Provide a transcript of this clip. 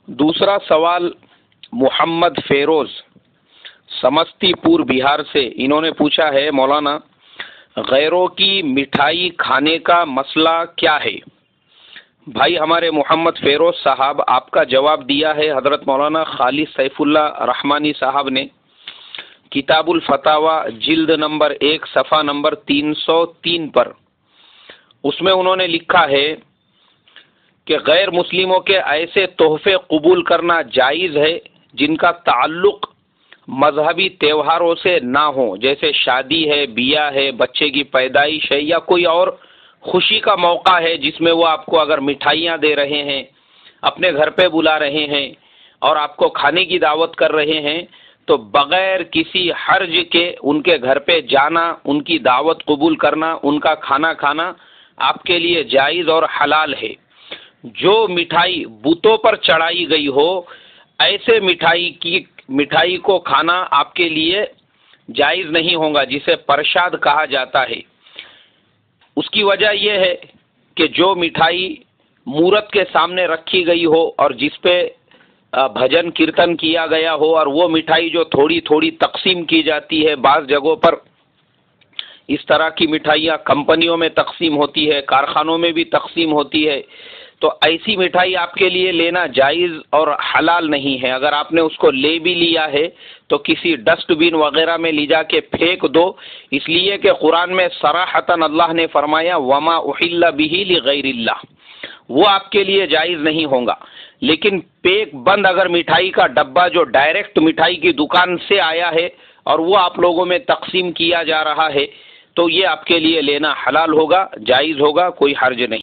دوسرا سوال محمد فیروز سمستی پور بہار سے، انہوں نے پوچھا ہے مولانا غیروں کی مٹھائی کھانے کا مسئلہ کیا ہے؟ بھائی ہمارے محمد فیروز صاحب، آپ کا جواب دیا ہے حضرت مولانا خالد سیف اللہ رحمانی صاحب نے کتاب الفتاوی جلد نمبر 1 صفحہ نمبر 303 پر۔ اس میں انہوں نے لکھا ہے کہ غیر مسلموں کے ایسے تحفے قبول کرنا جائز ہے جن کا تعلق مذہبی تہواروں سے نہ ہو، جیسے شادی ہے، بیاہ ہے، بچے کی پیدائش ہے، یا کوئی اور خوشی کا موقع ہے جس میں وہ آپ کو اگر مٹھائیاں دے رہے ہیں، اپنے گھر پہ بلا رہے ہیں اور آپ کو کھانے کی دعوت کر رہے ہیں، تو بغیر کسی حرج کے ان کے گھر پہ جانا، ان کی دعوت قبول کرنا، ان کا کھانا کھانا آپ کے لیے جائز اور حلال ہے۔ جو مٹھائی بتوں پر چڑھائی گئی ہو، ایسے مٹھائی کو کھانا آپ کے لیے جائز نہیں ہوگا، جسے پرشاد کہا جاتا ہے۔ اس کی وجہ یہ ہے کہ جو مٹھائی مورت کے سامنے رکھی گئی ہو اور جس پہ بھجن کیرتن کیا گیا ہو، اور وہ مٹھائی جو تھوڑی تھوڑی تقسیم کی جاتی ہے، بعض جگہوں پر اس طرح کی مٹھائیاں کمپنیوں میں تقسیم ہوتی ہے، کارخانوں میں بھی تقسیم ہوتی ہے، تو ایسی مٹھائی آپ کے لیے لینا جائز اور حلال نہیں ہے۔ اگر آپ نے اس کو لے بھی لیا ہے تو کسی ڈسٹ بین وغیرہ میں لے جا کے پھینک دو، اس لیے کہ قرآن میں صراحتاً اللہ نے فرمایا وَمَا أُحِلَّ بِهِ لِغَيْرِ اللَّهِ، وہ آپ کے لیے جائز نہیں ہوگا۔ لیکن پیک بند اگر مٹھائی کا ڈبہ جو ڈائریکٹ مٹھائی کی دکان سے آیا ہے اور وہ آپ لوگوں میں تقسیم کیا جا رہا ہے، تو یہ آپ کے لیے لینا حلال ہوگا، جائز ہوگا، کوئی حرج نہیں۔